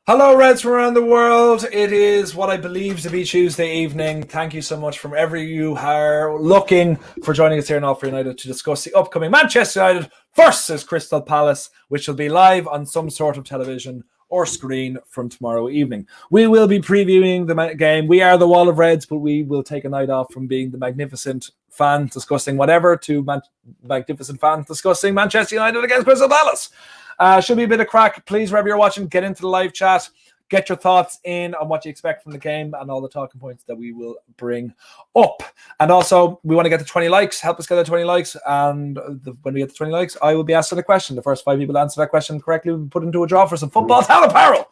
Hello, Reds from around the world. It is what I believe to be Tuesday evening. Thank you so much from every you are looking for joining us here in All For United to discuss the upcoming Manchester United versus Crystal Palace, which will be live on some sort of television or screen from tomorrow evening. We will be previewing the game. We are the Wall of Reds, but we will take a night off from being the magnificent fan discussing whatever to magnificent fan discussing Manchester United against Crystal Palace. Should be a bit of crack. Please, wherever you're watching, get into the live chat. Get your thoughts in on what you expect from the game and all the talking points that we will bring up. And also, we want to get to 20 likes. Help us get to 20 likes. And when we get to 20 likes, I will be asking a question. The first 5 people to answer that question correctly will be put into a draw for some football talent apparel.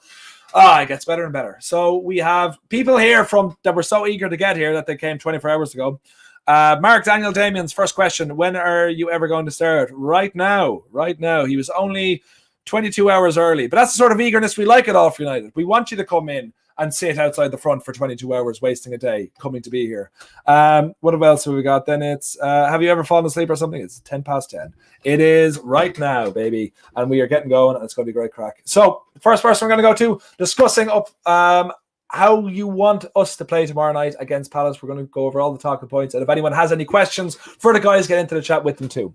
It gets better and better. So we have people here that were so eager to get here that they came 24 hours ago. Mark Daniel Damien's first question: when are you ever going to start? Right now. He was only 22 hours early, but that's the sort of eagerness we like at All For United. We want you to come in and sit outside the front for 22 hours, wasting a day coming to be here. What else have we got? Then it's have you ever fallen asleep or something? It's 10:10. It is right now, baby, and we are getting going, and it's going to be great crack. So the first person we're going to go to discussing up how you want us to play tomorrow night against Palace. We're going to go over all the talking points, and if anyone has any questions for the guys, get into the chat with them too.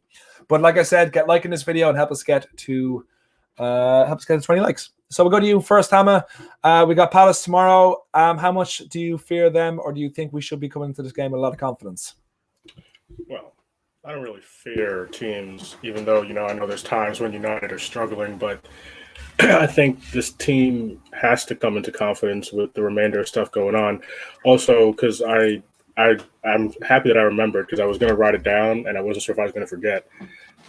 But like I said, get liking this video and help us get to 20 likes. So we'll go to you first, Hama. We got Palace tomorrow. How much do you fear them, or do you think we should be coming into this game with a lot of confidence? Well, I don't really fear teams, even though, I know there's times when United are struggling, but I think this team has to come into confidence with the remainder of stuff going on. Also, because I'm happy that I remembered, because I was going to write it down and I wasn't sure if I was going to forget.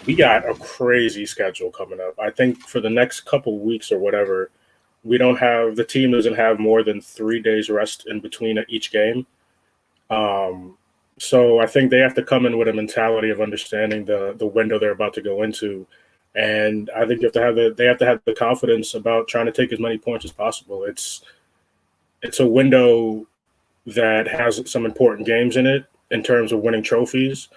We got a crazy schedule coming up. I think for the next couple weeks or whatever, the team doesn't have more than 3 days rest in between each game. So I think they have to come in with a mentality of understanding the window they're about to go into. And I think they have to have the confidence about trying to take as many points as possible. It's a window that has some important games in it in terms of winning trophies.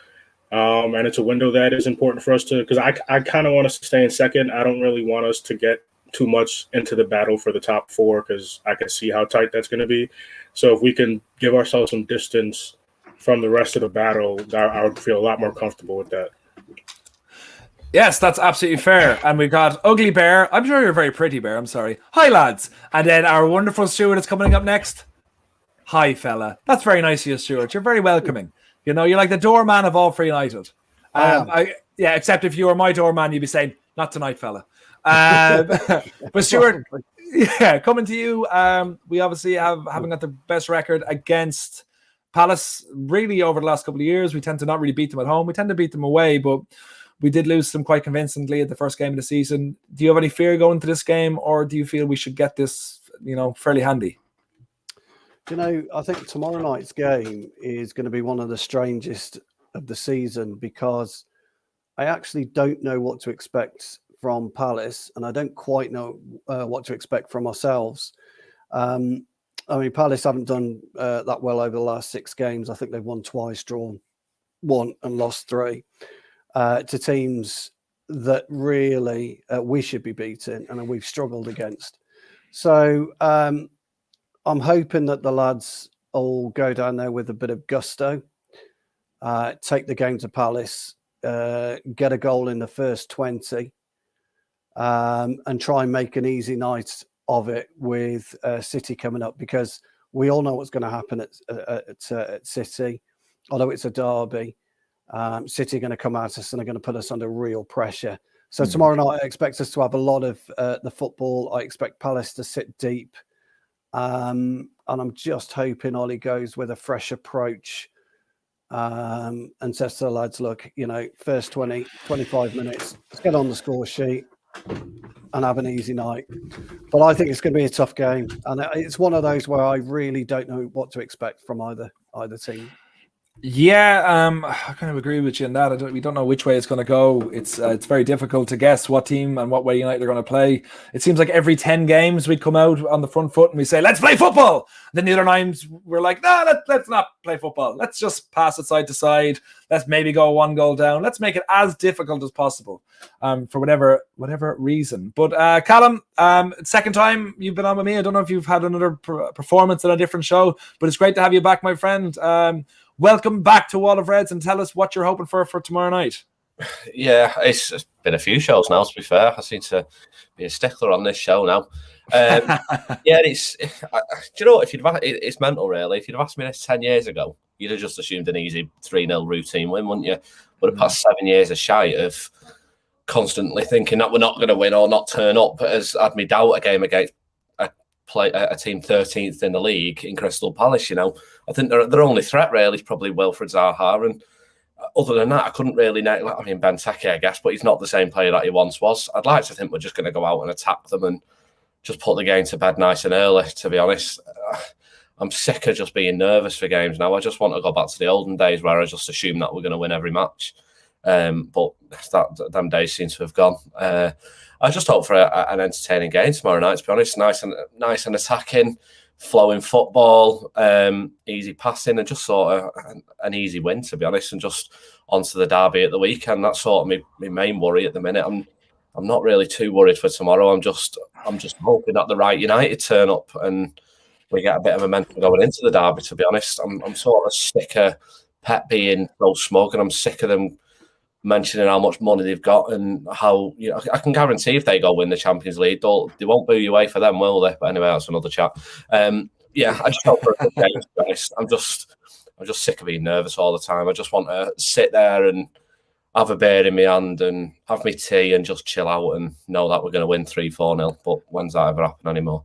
And it's a window that is important for us because I kind of want us to stay in second. I don't really want us to get too much into the battle for the top 4 because I can see how tight that's going to be. So if we can give ourselves some distance from the rest of the battle, I would feel a lot more comfortable with that. Yes, that's absolutely fair. And we've got Ugly Bear. I'm sure you're a very pretty bear. I'm sorry. Hi, lads. And then our wonderful Stuart is coming up next. Hi, fella. That's very nice of you, Stuart. You're very welcoming. You're like the doorman of All For United. Except if you were my doorman, you'd be saying, not tonight, fella. But Stuart, coming to you, we obviously haven't got the best record against Palace really over the last couple of years. We tend to not really beat them at home. We tend to beat them away, but we did lose them quite convincingly at the first game of the season. Do you have any fear going to this game, or do you feel we should get this, fairly handy? I think tomorrow night's game is going to be one of the strangest of the season because I actually don't know what to expect from Palace, and I don't quite know what to expect from ourselves. Palace haven't done that well over the last 6 games. I think they've won twice, drawn 1 and lost 3 to teams that really we should be beating and we've struggled against. So I'm hoping that the lads will go down there with a bit of gusto, take the game to Palace, get a goal in the first 20, and try and make an easy night of it with City coming up, because we all know what's going to happen at City. Although it's a derby, City are going to come at us and are going to put us under real pressure. So tomorrow night, I expect us to have a lot of the football. I expect Palace to sit deep. And I'm just hoping Ollie goes with a fresh approach and says to the lads, look, first 20, 25 minutes, let's get on the score sheet and have an easy night. But I think it's going to be a tough game. And it's one of those where I really don't know what to expect from either team. Yeah, I kind of agree with you on that. We don't know which way it's going to go. It's very difficult to guess what team and what way United are going to play. It seems like every 10 games we come out on the front foot and we say, let's play football. Then the other 9 we're like, no, let's not play football. Let's just pass it side to side. Let's maybe go 1 goal down. Let's make it as difficult as possible for whatever reason. But Callum, second time you've been on with me. I don't know if you've had another performance in a different show, but it's great to have you back, my friend. Welcome back to Wall of Reds, and tell us what you're hoping for tomorrow night. Yeah, it's been a few shows now, to be fair. I seem to be a stickler on this show now. Yeah, do you know what? It's mental, really. If you'd have asked me this 10 years ago, you'd have just assumed an easy 3-0 routine win, wouldn't you? But the past 7 years are shy of constantly thinking that we're not going to win or not turn up has had me doubt a game against a team 13th in the league in Crystal Palace. You know, I think their only threat really is probably Wilfred Zaha, and other than that, I couldn't really. I mean, Benteke, I guess, but he's not the same player that he once was. I'd like to think we're just going to go out and attack them and just put the game to bed nice and early. To be honest, I'm sick of just being nervous for games now. I just want to go back to the olden days where I just assume that we're going to win every match. But them days seem to have gone. I just hope for an entertaining game tomorrow night. To be honest, nice and attacking, flowing football, easy passing, and just sort of an easy win. To be honest, and just onto the derby at the weekend. That's sort of my main worry at the minute. I'm not really too worried for tomorrow. I'm just hoping that the right United turn up and we get a bit of momentum going into the derby. To be honest, I'm sort of sick of Pep being so smug, and I'm sick of them mentioning how much money they've got and how, you know, I can guarantee if they go win the Champions League, they won't boo you away for them, will they? But anyway, that's another chat. Yeah, I just hope for a good game, to be honest. I'm just sick of being nervous all the time. I just want to sit there and have a beer in my hand and have my tea and just chill out and know that we're going to win 3-4-0. But when's that ever happen anymore?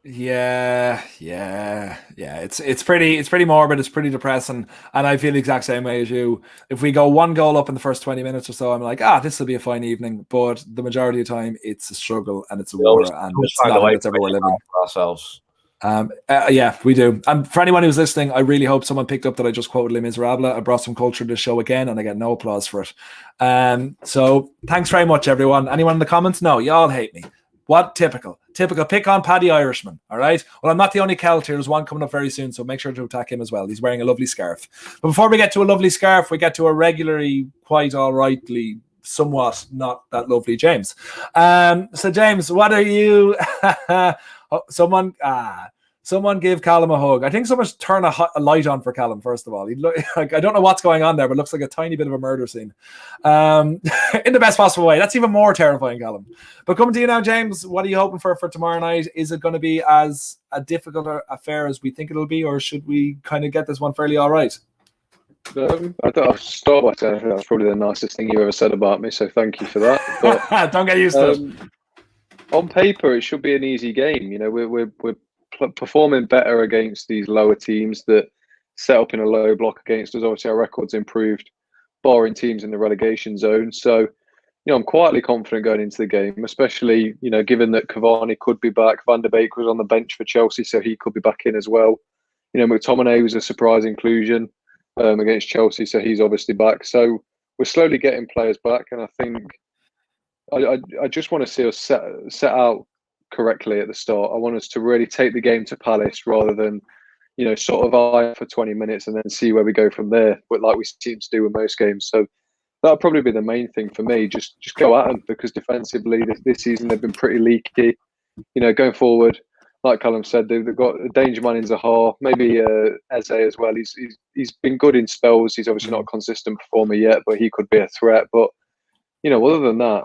Yeah. It's pretty morbid. It's pretty depressing, and I feel the exact same way as you. If we go 1 goal up in the first 20 minutes or so, I'm like, this will be a fine evening. But the majority of the time, it's a struggle and it's a war, and it's not how it's ever we're living. Ourselves. Yeah, we do. And for anyone who's listening, I really hope someone picked up that I just quoted Les Miserables. I brought some culture to the show again, and I get no applause for it. So thanks very much, everyone. Anyone in the comments? No, y'all hate me. What? Typical. Pick on Paddy Irishman, all right? Well, I'm not the only Celt here. There's one coming up very soon, so make sure to attack him as well. He's wearing a lovely scarf. But before we get to a lovely scarf, we get to a regularly, quite all rightly, somewhat not that lovely James. So, James, what are you... Someone give Callum a hug. I think someone should turn a light on for Callum, first of all. I don't know what's going on there, but it looks like a tiny bit of a murder scene. In the best possible way. That's even more terrifying, Callum. But coming to you now, James, what are you hoping for tomorrow night? Is it going to be as a difficult affair as we think it'll be, or should we kind of get this one fairly all right? I thought I'll start by saying that's probably the nicest thing you've ever said about me, so thank you for that. But, don't get used to it. On paper, it should be an easy game. You know, we're performing better against these lower teams that set up in a low block against us. Obviously, our record's improved, barring teams in the relegation zone. So, you know, I'm quietly confident going into the game, especially, you know, given that Cavani could be back. Van der Beek was on the bench for Chelsea, so he could be back in as well. You know, McTominay was a surprise inclusion against Chelsea, so he's obviously back. So we're slowly getting players back, and I think I just want to see us set out correctly at the start. I want us to really take the game to Palace rather than, you know, sort of eye for 20 minutes and then see where we go from there, but like we seem to do in most games. So that'll probably be the main thing for me. Just go at them, because defensively this season they've been pretty leaky. You know, going forward, like Callum said, they've got a danger man in Zaha, maybe Eze as well. He's been good in spells. He's obviously not a consistent performer yet, but he could be a threat. But you know, other than that,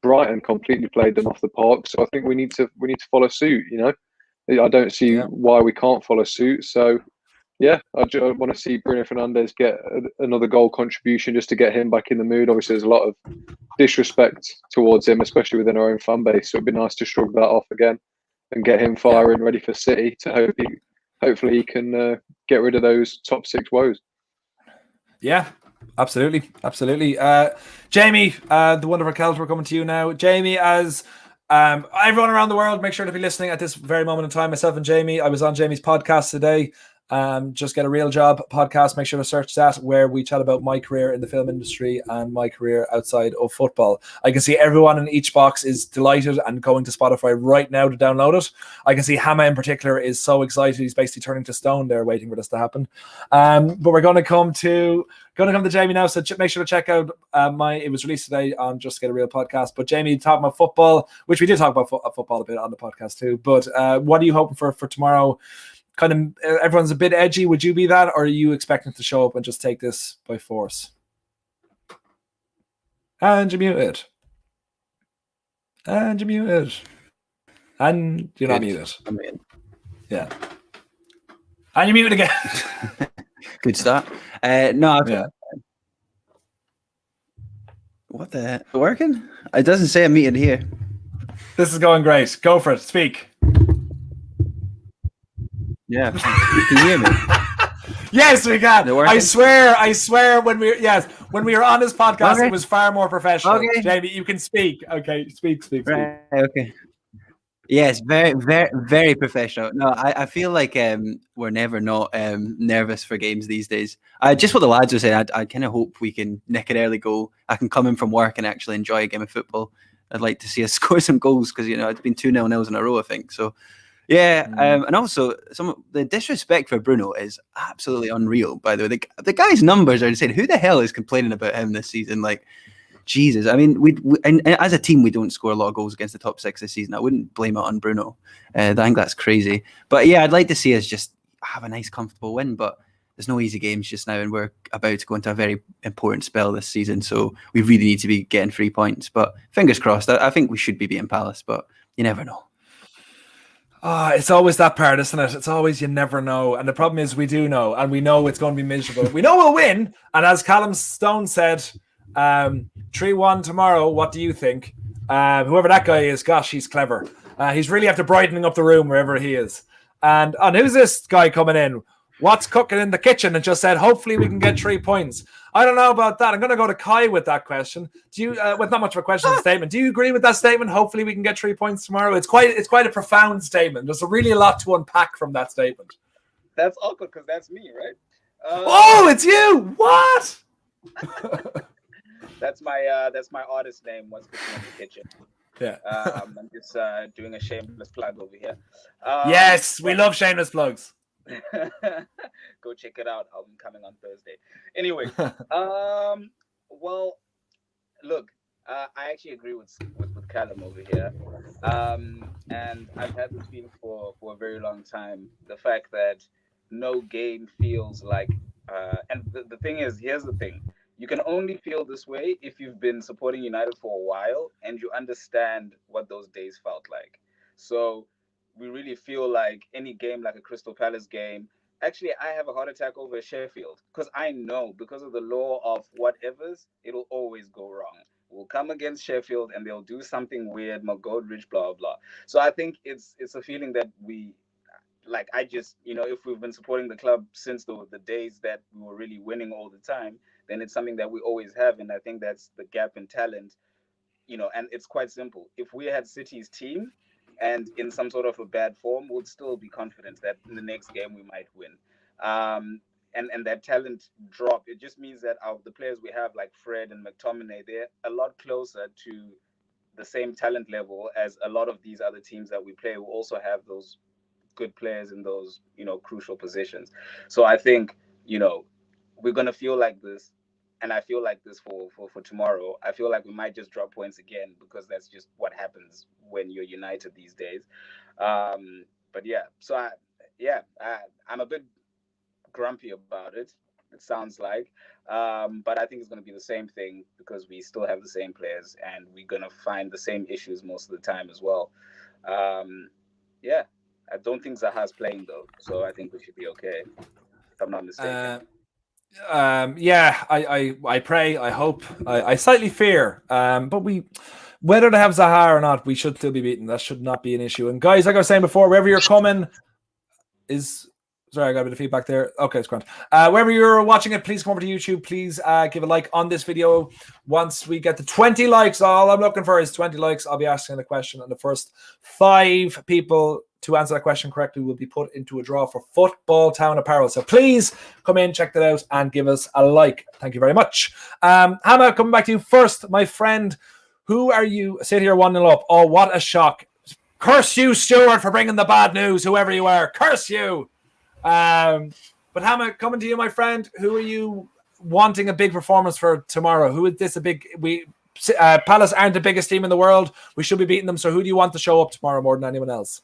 Brighton completely played them off the park. So I think we need to follow suit. You know, I don't see why we can't follow suit. So yeah, I want to see Bruno Fernandes get another goal contribution just to get him back in the mood. Obviously, there's a lot of disrespect towards him, especially within our own fan base. So it'd be nice to shrug that off again and get him firing, ready for City. To hopefully he can get rid of those top 6 woes. Yeah. Absolutely. Jamie, the wonderful Celt, we're coming to you now. Jamie, as everyone around the world, make sure to be listening at this very moment in time. Myself and Jamie, I was on Jamie's podcast today. Just Get a Real Job podcast. Make sure to search that, where we chat about my career in the film industry and my career outside of football. I can see everyone in each box is delighted and going to Spotify right now to download it. I can see Hama in particular is so excited. He's basically turning to stone there waiting for this to happen. But we're going to come to Jamie now, so make sure to check out it was released today on Just Get a Real podcast. But Jamie, talking about football, which we did talk about football a bit on the podcast too, but what are you hoping for tomorrow? Kind of everyone's a bit edgy. Would you be that, or are you expecting to show up and just take this by force? And you're muted. And you're muted. And you're not muted. I'm in. Yeah. And you're muted again. Good start. No, Yeah. What the heck? Working? It doesn't say a meeting here. This is going great. Go for it. Speak. Yeah. Can you hear me? Yes, we can. They're working? I swear when we were on this podcast, Okay. it was far more professional. Okay. Jamie, you can speak. Okay, speak. Right. Okay. Yes, very, very, very professional. No, I feel like we're never not nervous for games these days. Just what the lads were saying, I kind of hope we can nick an early goal. I can come in from work and actually enjoy a game of football. I'd like to see us score some goals because it's been 2-0 in a row, I think. So, yeah, and also the disrespect for Bruno is absolutely unreal. By the way, the guy's numbers are insane. Who the hell is complaining about him this season? Like, Jesus, I mean, we and as a team, we don't score a lot of goals against the top six this season. I wouldn't blame it on Bruno. I think that's crazy. But yeah, I'd like to see us just have a nice, comfortable win. But there's no easy games just now, and we're about to go into a very important spell this season. So we really need to be getting 3 points. But fingers crossed. I think we should be beating Palace, but you never know. It's always that part, isn't it? It's always you never know. And the problem is we do know, and we know it's going to be miserable. We know we'll win. And as Callum Stone said, 3-1 tomorrow. What do you think? Whoever that guy is, gosh, he's clever. He's really after brightening up the room wherever he is. And who's this guy coming in? What's cooking in the kitchen? And just said, hopefully we can get 3 points. I don't know about that. I'm going to go to Kai with that question. Do you, with not much of a question, a statement. Do you agree with that statement? Hopefully we can get 3 points tomorrow. It's quite a profound statement. There's really a lot to unpack from that statement. That's awkward because that's me, right? Oh, it's you! What? That's my artist name. What's cooking in the kitchen? Yeah. I'm just doing a shameless plug over here. Yes, we love shameless plugs. Go check it out. Album coming on Thursday. Anyway, well, look, I actually agree with Callum over here, and I've had this feeling for a very long time. The fact that no game feels like, and the thing is, here's the thing. You can only feel this way if you've been supporting United for a while and you understand what those days felt like. So we really feel like any game, like a Crystal Palace game, actually I have a heart attack over Sheffield because I know because of the law of whatever's, it'll always go wrong. We'll come against Sheffield and they'll do something weird, McGoldrick, blah, blah. So I think it's a feeling that we, like, I just, if we've been supporting the club since the days that we were really winning all the time, then it's something that we always have. And I think that's the gap in talent, and it's quite simple. If we had City's team and in some sort of a bad form, we'd still be confident that in the next game we might win. And that talent drop, it just means that the players we have, like Fred and McTominay, they're a lot closer to the same talent level as a lot of these other teams that we play who also have those good players in those, crucial positions. So I think, we're going to feel like this. And I feel like this for tomorrow. I feel like we might just drop points again because that's just what happens when you're United these days. But yeah, so I'm a bit grumpy about it. It sounds like, but I think it's going to be the same thing because we still have the same players and we're going to find the same issues most of the time as well. Yeah, I don't think Zaha's playing though, so I think we should be okay. If I'm not mistaken. I pray, I hope, I slightly fear, but whether to have Zaha or not, we should still be beaten. That should not be an issue. And guys, like I was saying before, wherever you're coming sorry, I got a bit of feedback there. Okay, it's grand. Wherever you're watching it, please come over to YouTube. Please give a like on this video. Once we get to 20 likes, all I'm looking for is 20 likes. I'll be asking the question, and the first 5 people to answer that question correctly will be put into a draw for Football Town apparel. So please come in, check that out, and give us a like. Thank you very much. Hannah, coming back to you first, my friend. Who are you? Sit here 1-0 up. Oh, what a shock. Curse you, Stuart, for bringing the bad news, whoever you are. Curse you. But Hannah, coming to you, my friend. Who are you wanting a big performance for tomorrow? Who is this a big... Palace aren't the biggest team in the world. We should be beating them. So who do you want to show up tomorrow more than anyone else?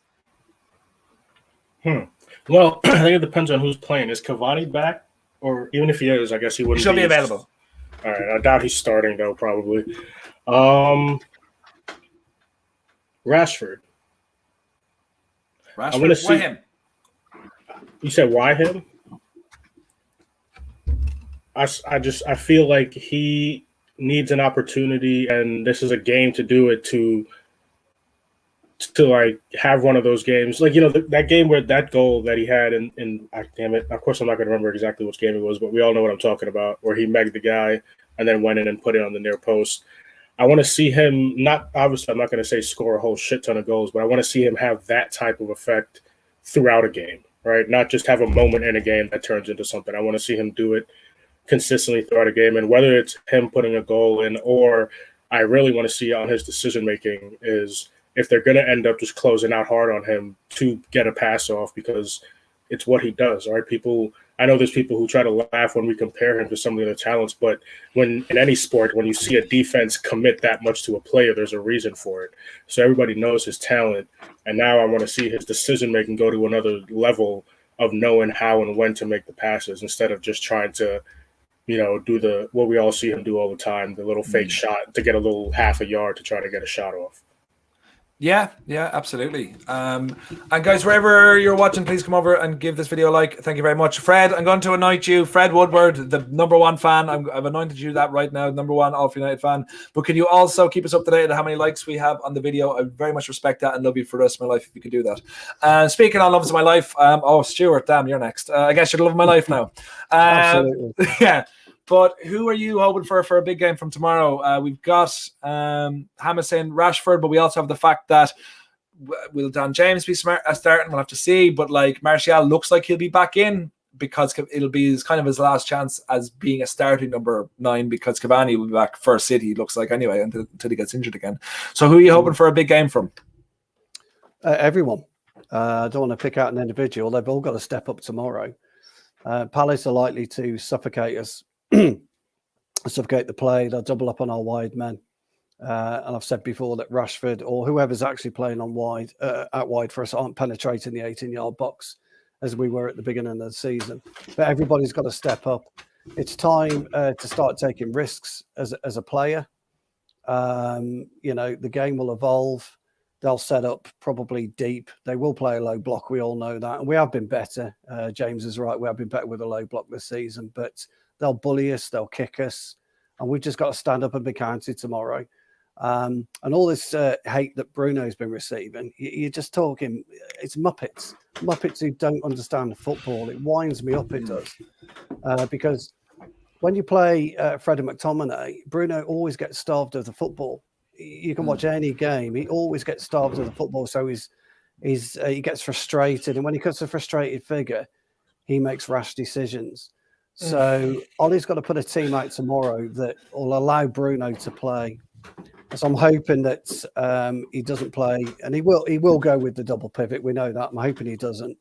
Well, I think it depends on who's playing. Is Cavani back? Or even if he is, I guess he wouldn't. He should be available. All right. I doubt he's starting, though, probably. Rashford. I'm going to see him. You said why him? I feel like he needs an opportunity, and this is a game to do it, to like have one of those games, like, you know, that game where that goal that he had in damn it, of course I'm not going to remember exactly which game it was, but we all know what I'm talking about, where he megged the guy and then went in and put it on the near post. I want to see him, not obviously I'm not going to say score a whole shit ton of goals, but I want to see him have that type of effect throughout a game, right? Not just have a moment in a game that turns into something. I want to see him do it consistently throughout a game, and whether it's him putting a goal in, or I really want to see on his decision making is if they're going to end up just closing out hard on him to get a pass off, because it's what he does. Right? I know there's people who try to laugh when we compare him to some of the other talents, but when in any sport, when you see a defense commit that much to a player, there's a reason for it. So everybody knows his talent, and now I want to see his decision making go to another level of knowing how and when to make the passes, instead of just trying to, you know, do what we all see him do all the time, the little fake shot to get a little half a yard to try to get a shot off. Yeah, absolutely. And guys, wherever you're watching, please come over and give this video a like. Thank you very much. Fred, I'm going to anoint you. Fred Woodward, the #1 fan. I've anointed you that right now, #1 All for United fan. But can you also keep us up to date on how many likes we have on the video? I very much respect that and love you for the rest of my life if you could do that. Speaking on loves of my life, Stuart, damn, you're next. I guess you're the love of my life now. Absolutely. Yeah. But who are you hoping for a big game from tomorrow? We've got Hamas saying Rashford, but we also have the fact that will Dan James be starting? We'll have to see. But like Martial looks like he'll be back in, because it'll be kind of his last chance as being a starting number 9, because Cavani will be back for City, it looks like, anyway, until he gets injured again. So who are you hoping for a big game from? Everyone. I don't want to pick out an individual. They've all got to step up tomorrow. Palace are likely to suffocate us. Suffocate the play. They'll double up on our wide men, and I've said before that Rashford or whoever's actually playing on wide, out wide for us, aren't penetrating the 18-yard box as we were at the beginning of the season. But everybody's got to step up. It's time to start taking risks as a player. You know, the game will evolve. They'll set up probably deep. They will play a low block. We all know that, and we have been better. James is right. We have been better with a low block this season, but they'll bully us, they'll kick us, and we've just got to stand up and be counted tomorrow. And all this hate that Bruno's been receiving, you're just talking, it's Muppets who don't understand football. It winds me up, it does. Because when you play Freddie McTominay, Bruno always gets starved of the football. You can watch any game, he always gets starved of the football, so he gets frustrated, and when he gets a frustrated figure, he makes rash decisions. So Ollie's got to put a team out tomorrow that will allow Bruno to play. So I'm hoping that he doesn't play, and he will go with the double pivot. We know that. I'm hoping he doesn't.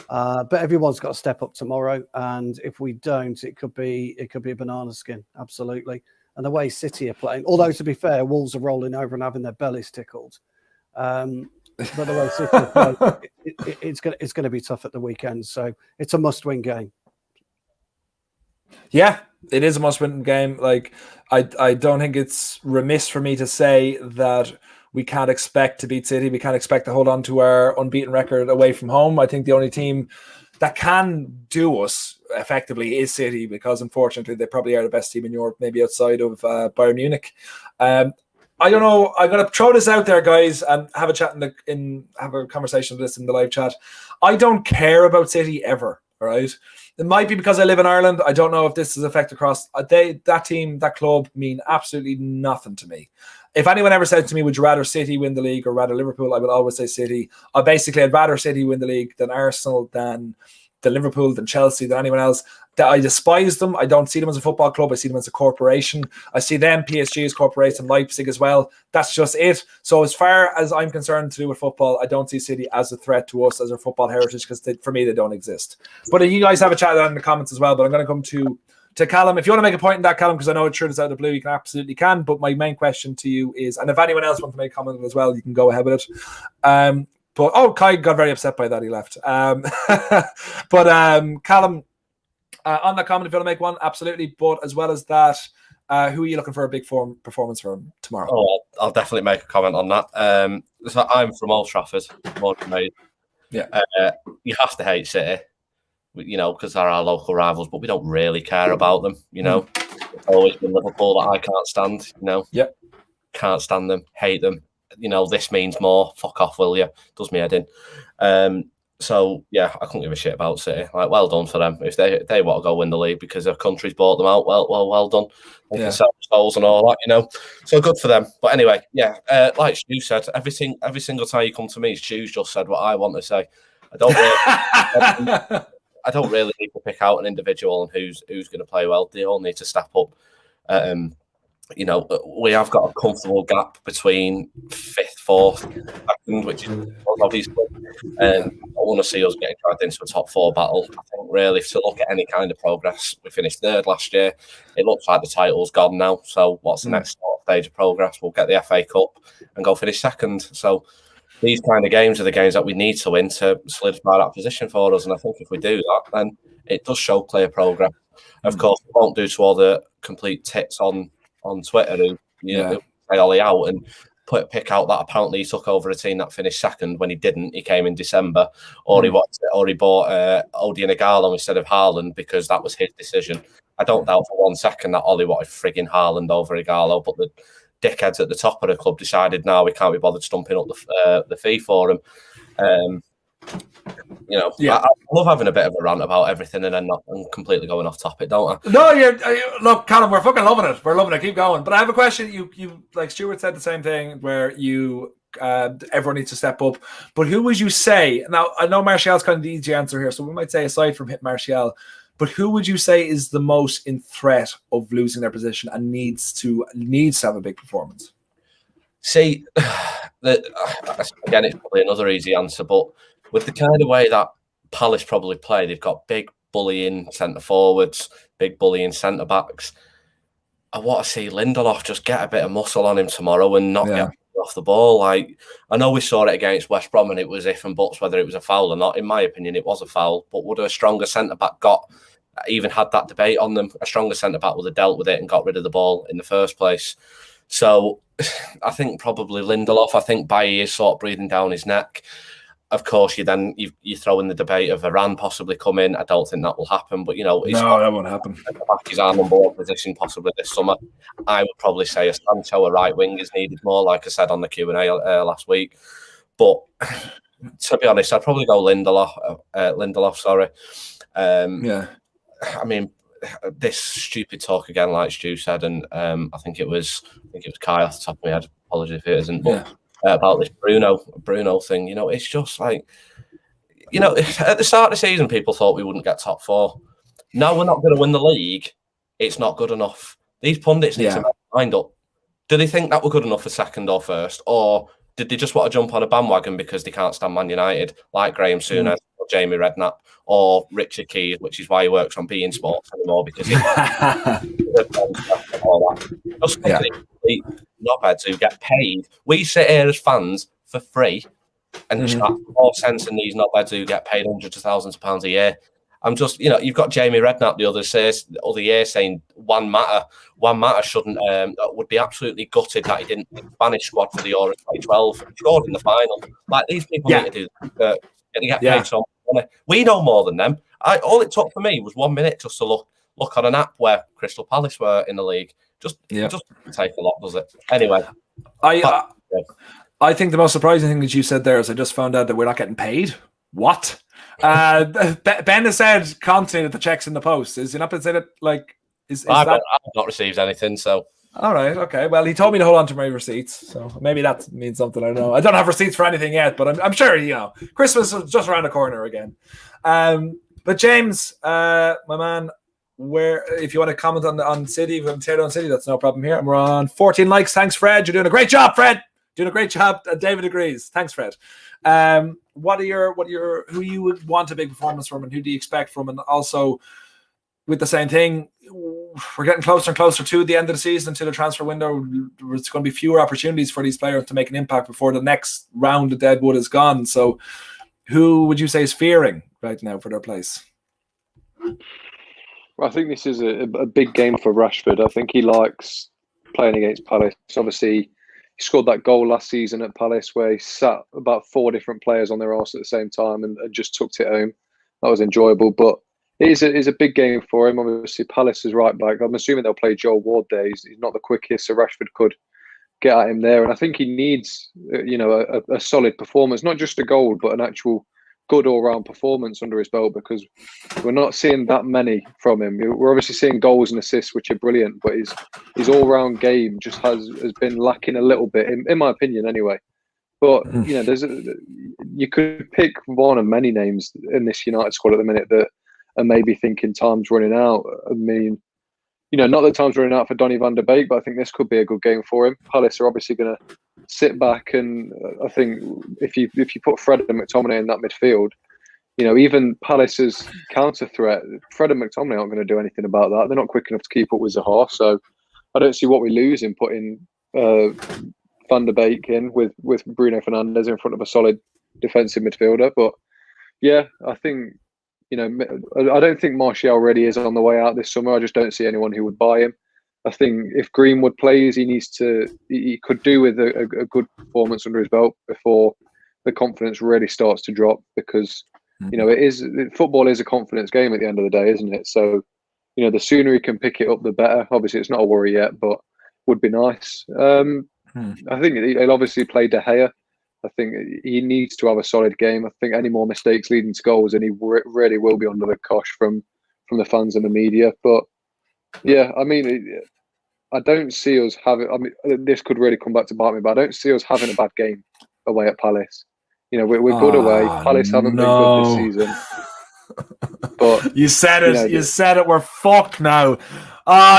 But everyone's got to step up tomorrow, and if we don't, it could be a banana skin, absolutely. And the way City are playing, although to be fair, Wolves are rolling over and having their bellies tickled. But the way City are playing, it's going to be tough at the weekend. So it's a must-win game. Yeah, it is a must-win game. Like, I don't think it's remiss for me to say that we can't expect to beat City. We can't expect to hold on to our unbeaten record away from home. I think the only team that can do us effectively is City, because unfortunately they probably are the best team in Europe, maybe outside of Bayern Munich. I don't know. I'm going to throw this out there, guys, and have a chat have a conversation with this in the live chat. I don't care about City ever. All right. It might be because I live in Ireland. I don't know if this is affected across. That team, that club mean absolutely nothing to me. if anyone ever said to me, would you rather City win the league or rather Liverpool, I would always say City. I'd rather City win the league than Arsenal, than Liverpool, than Chelsea, than anyone else. I despise them. I don't see them as a football club. I see them as a corporation. I see them, PSG, as corporation, Leipzig as well. That's just it. So as far as I'm concerned to do with football, I don't see City as a threat to us as our football heritage, because for me, they don't exist. But you guys have a chat in the comments as well. But I'm going to come to Callum. If you want to make a point in that, Callum, because I know it's true, it's out of the blue, you absolutely can. But my main question to you is, and if anyone else wants to make a comment as well, you can go ahead with it. But Kai got very upset by that. He left. Callum, on that comment, if you want to make one, absolutely. But as well as that, who are you looking for a big performance from tomorrow? Oh, I'll definitely make a comment on that. So I'm from Old Trafford, Yeah. You have to hate City, because they're our local rivals, but we don't really care about them. It's always been Liverpool that I can't stand. Yep. Can't stand them, hate them. This means more. Fuck off, will you? Does me head in. So yeah, I couldn't give a shit about City. Like, well done for them. If they want to go win the league because their country's bought them out, well done. They can sell souls and all that, So good for them. But anyway, yeah, like Stu said, every single time you come to me, Stu's just said what I want to say. I don't really need to pick out an individual and who's going to play well. They all need to step up. We have got a comfortable gap between 5th, 4th, 2nd, which is obviously. I want to see us getting dragged into a top 4 battle. I think really, to look at any kind of progress, we finished 3rd last year. It looks like the title's gone now. So what's the next stage of progress? We'll get the FA Cup and go finish 2nd. So these kind of games are the games that we need to win to solidify that position for us. And I think if we do that, then it does show clear progress. Of course, we won't do to all the complete tits on Twitter who say Ollie out and pick out that apparently he took over a team that finished 2nd when he didn't. He came in December, or he bought Odion Ighalo instead of Haaland because that was his decision. I don't doubt for 1 second that Ollie wanted frigging Haaland over Ighalo, but the dickheads at the top of the club decided now we can't be bothered stumping up the fee for him. I love having a bit of a rant about everything and then not completely going off topic, don't I? No, look, Callum, we're fucking loving it. We're loving it. Keep going. But I have a question. You like Stuart said the same thing where everyone needs to step up. But who would you say? Now I know Martial's kind of the easy answer here, so we might say aside from hit Martial, but who would you say is the most in threat of losing their position and needs to have a big performance? See, again, it's probably another easy answer, but with the kind of way that Palace probably play, they've got big bullying centre forwards, big bullying centre backs. I want to see Lindelof just get a bit of muscle on him tomorrow and not get off the ball. Like, I know we saw it against West Brom and it was if and buts whether it was a foul or not. In my opinion, it was a foul. But would a stronger centre back even had that debate on them? A stronger centre back would have dealt with it and got rid of the ball in the first place. So I think probably Lindelof. I think Bailly is sort of breathing down his neck. Of course, you throw in the debate of Varane possibly come in. I don't think that will happen, but no, that won't happen. He's our number 1 position possibly this summer. I would probably say a Sancho, a right wing, is needed more, like I said on the Q&A last week. But to be honest, I'd probably go Lindelof. Sorry. I mean, this stupid talk again, like Stu said, and I think it was Kai off the top of my head. Apologies if it isn't, but. About this Bruno thing, it's just like, at the start of the season, people thought we wouldn't get top 4. Now we're not going to win the league. It's not good enough. These pundits need to make their mind up. Do they think that we're good enough for 2nd or 1st, or did they just want to jump on a bandwagon because they can't stand Man United, like Graham Souness or Jamie Redknapp or Richard Keys, which is why he works on beIN Sports anymore because knobheads who get paid. We sit here as fans for free, and there's more sense in these knobheads who get paid hundreds of thousands of pounds a year. I'm just, you've got Jamie Redknapp the other year saying Juan Mata shouldn't, would be absolutely gutted that he didn't make the Spanish squad for the Euro 2012. He scored in the final. Like, these people need to do that. They get paid so much money. We know more than them. All it took for me was 1 minute just to look on an app where Crystal Palace were in the league. Just take a lot, does it? Anyway. I think the most surprising thing that you said there is I just found out that we're not getting paid. What? Ben has said constantly that the check's in the post. Is he not been saying it like? I've not received anything, so All right, okay. Well, he told me to hold on to my receipts, so maybe that means something. I don't know. I don't have receipts for anything yet, but I'm sure, Christmas is just around the corner again. But James, my man, if you want to comment on City, on City, that's no problem here. And we're on 14 likes. Thanks, Fred. You're doing a great job, Fred. Doing a great job. David agrees. Thanks, Fred. Who you would want a big performance from, and who do you expect from? And also, with the same thing, we're getting closer and closer to the end of the season, to the transfer window. There's going to be fewer opportunities for these players to make an impact before the next round of Deadwood is gone. So who would you say is fearing right now for their place? Well, I think this is a big game for Rashford. I think he likes playing against Palace. Obviously, he scored that goal last season at Palace where he sat about 4 different players on their arse at the same time and just tucked it home. That was enjoyable, but it is a big game for him. Obviously, Palace is right back. I'm assuming they'll play Joel Ward there. He's not the quickest, so Rashford could get at him there. And I think he needs, a solid performance, not just a goal, but an actual good all-round performance under his belt, because we're not seeing that many from him. We're obviously seeing goals and assists, which are brilliant, but his all-round game just has been lacking a little bit, in my opinion, anyway. But you could pick one of many names in this United squad at the minute that are maybe thinking time's running out. I mean, not that time's running out for Donny van der Beek, but I think this could be a good game for him. Palace are obviously going to sit back, and I think if you put Fred and McTominay in that midfield, even Palace's counter threat, Fred and McTominay aren't going to do anything about that. They're not quick enough to keep up with Zaha, so I don't see what we lose in putting Van der Beek in with Bruno Fernandes in front of a solid defensive midfielder. But yeah, I think I don't think Martial really is on the way out this summer. I just don't see anyone who would buy him. I think if Greenwood plays, he could do with a good performance under his belt before the confidence really starts to drop, because football is a confidence game at the end of the day, isn't it? So the sooner he can pick it up, the better. Obviously, it's not a worry yet, but would be nice. I think he'll obviously play De Gea. I think he needs to have a solid game. I think any more mistakes leading to goals, and he really will be under the cosh from the fans and the media. But yeah, I mean, I don't see us having. I mean, this could really come back to bite me, but I don't see us having a bad game away at Palace. We're good away. Palace haven't been good this season. But you said it. You said it. We're fucked now.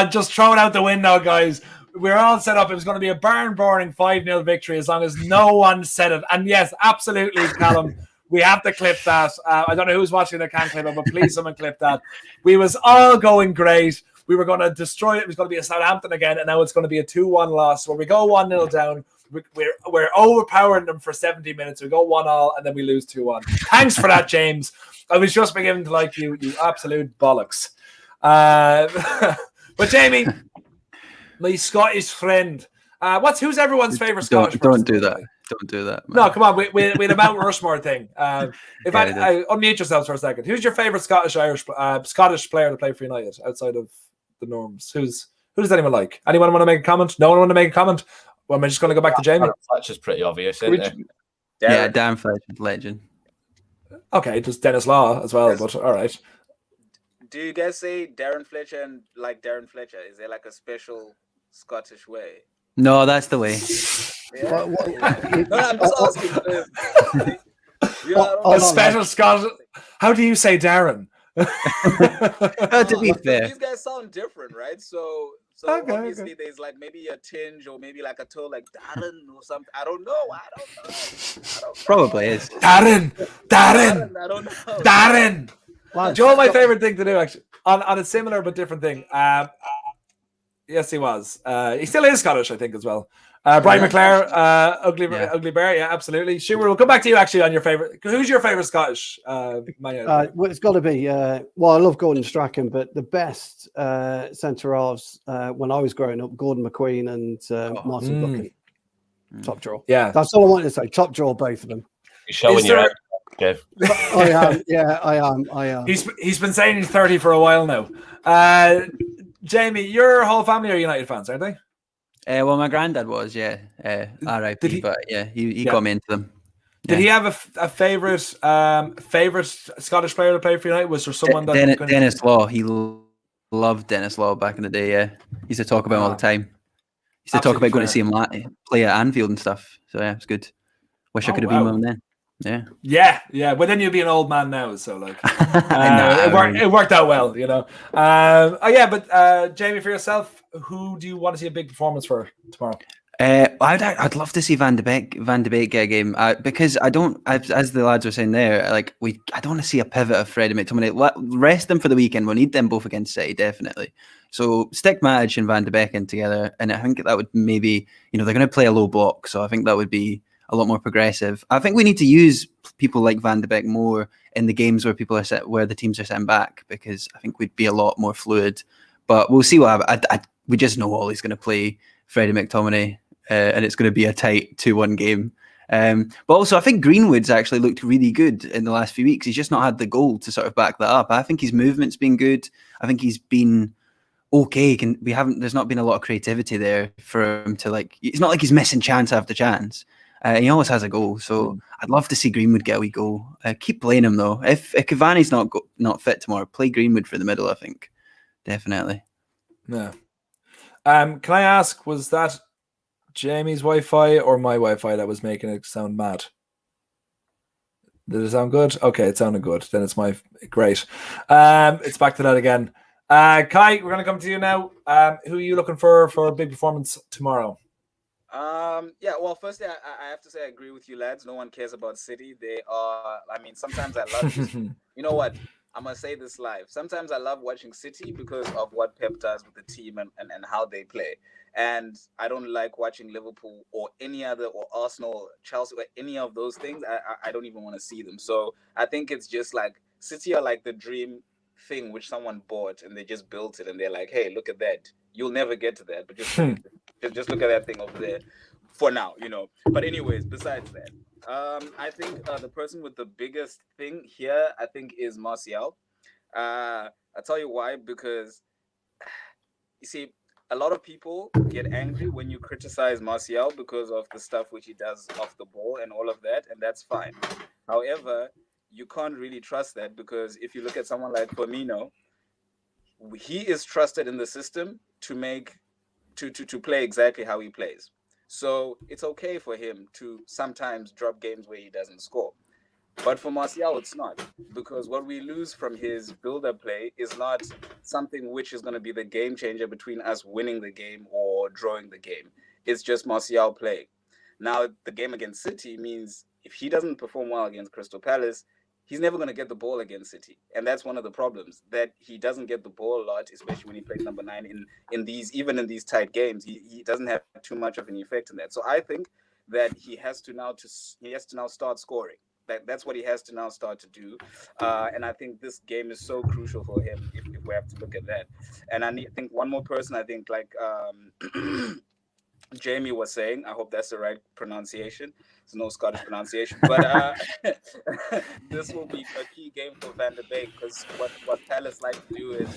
Just throw it out the window, guys. We're all set up. It was going to be a barn-burning 5-0 victory as long as no one said it. And yes, absolutely, Callum, we have to clip that. I don't know who's watching that can't clip it, but please someone clip that. We was all going great. We were going to destroy it. It was going to be a Southampton again, and now it's going to be a 2-1 loss where we go 1-0 down. We're overpowering them for 70 minutes. We go 1-1, and then we lose 2-1. Thanks for that, James. I was just beginning to like you absolute bollocks. But Jamie, my Scottish friend. Who's everyone's favourite Scottish person? Don't do that. Don't do that, man. No, come on. We had a Mount Rushmore thing. I unmute yourselves for a second. Who's your favourite Scottish player to play for United outside of the norms? Who does anyone like? Anyone want to make a comment? No one want to make a comment? Well, am I just going to go back to Jamie? Fletcher's pretty obvious, isn't it? Yeah, Dan Fletcher's legend. Okay, just Dennis Law as well, but all right. Do you guys say Darren Fletcher and like Darren Fletcher? Is there like a special Scottish way? No, that's the way. Yeah. No, I'm just asking. A special Scottish. How do you say Darren? To be fair, these guys sound different, right? So obviously there's like maybe a tinge or maybe like a toe like Darren or something. I don't know. Probably is. Darren. I don't know. Darren. Wow. Do you know what my favorite thing to do actually on a similar but different thing? Yes, he was. He still is Scottish, I think, as well. Brian McClare, Ugly Bear, yeah, absolutely. Sure, we'll come back to you actually on your favorite. Who's your favorite Scottish man? Well, it's got to be. I love Gordon Strachan, but the best centre halves when I was growing up, Gordon McQueen and Martin Buchan. Top draw. Yeah, that's all I wanted to say. Top draw, both of them. You're showing your Kev. I am. Yeah, I am. He's been saying he's 30 for a while now. Jamie, your whole family are United fans, aren't they? Well, my granddad was, yeah. R.I.P. But yeah, he got me into them. Yeah. Did he have a favorite Scottish player to play for United? Was there someone Dennis Law? He loved Dennis Law back in the day. Yeah, he used to talk about him all the time. Used to talk Absolutely about going to fair. see him play at Anfield and stuff. So yeah, it's good. Wish I Oh, could have been wow. one then. Yeah. Yeah. But then you'd be an old man now, so like Nah, it worked out well, you know. But Jamie, for yourself, who do you want to see a big performance for tomorrow? I'd love to see Van de Beek get a game because I don't, as the lads were saying there, like I don't want to see a pivot of Freddie McTominay. Rest them for the weekend. We'll need them both against City, definitely. So stick Matic and Van de Beek in together, and I think that would maybe, they're going to play a low block, so I think that would be a lot more progressive. I think we need to use people like Van de Beek more in the games where where the teams are sitting back, because I think we'd be a lot more fluid. But we'll see what happens. We just know Ollie's going to play Freddie McTominay. And it's going to be a tight 2-1 game. But also, I think Greenwood's actually looked really good in the last few weeks. He's just not had the goal to sort of back that up. I think his movement's been good. I think he's been okay. There's not been a lot of creativity there for him to it's not like he's missing chance after chance. He always has a goal. So I'd love to see Greenwood get a wee goal. Keep playing him though. If Cavani's not fit tomorrow, play Greenwood for the middle, I think. Definitely. Yeah. Can I ask, was that Jamie's Wi-Fi or my Wi-Fi that was making it sound mad? Did it sound good? Okay, it sounded good. Then it's great. It's back to that again. Kai, we're going to come to you now. Who are you looking for a big performance tomorrow? Well, firstly, I have to say I agree with you, lads. No one cares about City. They are, sometimes I love this. You know what? I'm going to say this live. Sometimes I love watching City because of what Pep does with the team and how they play. And I don't like watching Liverpool or any other, or Arsenal, Chelsea, or any of those things. I don't even want to see them. So I think it's just like City are like the dream thing which someone bought and they just built it and they're like, hey, look at that. You'll never get to that, but just look at that thing over there for now, But anyways, besides that, I think the person with the biggest thing here, I think, is Martial. I'll tell you why, because you see, a lot of people get angry when you criticize Martial because of the stuff which he does off the ball and all of that, and that's fine. However, you can't really trust that, because if you look at someone like Firmino, he is trusted in the system to play exactly how he plays. So it's okay for him to sometimes drop games where he doesn't score. But for Martial, it's not, because what we lose from his build-up play is not something which is going to be the game changer between us winning the game or drawing the game. It's just Martial playing. Now, the game against City means if he doesn't perform well against Crystal Palace, he's never going to get the ball against City. And that's one of the problems, that he doesn't get the ball a lot, especially when he plays number 9 in these tight games. He doesn't have too much of an effect in that. So I think that he has to now start scoring. That's what he has to now start to do. And I think this game is so crucial for him if we have to look at that. And I think one more person, I think, like Jamie was saying, I hope that's the right pronunciation. There's no Scottish pronunciation. But this will be a key game for Van der Beek, because what Palace like to do is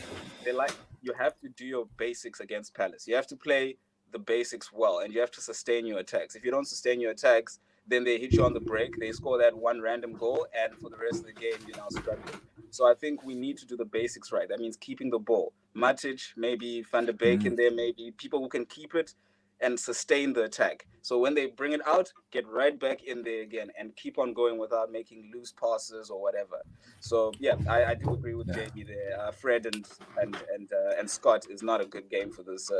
you have to do your basics against Palace. You have to play the basics well, and you have to sustain your attacks. If you don't sustain your attacks, then they hit you on the break, they score that one random goal, and for the rest of the game, you're now struggling. So I think we need to do the basics right. That means keeping the ball. Matic, maybe Van der Beek in there, maybe people who can keep it and sustain the attack. So when they bring it out, get right back in there again and keep on going without making loose passes or whatever. So yeah, I do agree with Jamie there. Fred and Scott is not a good game for this.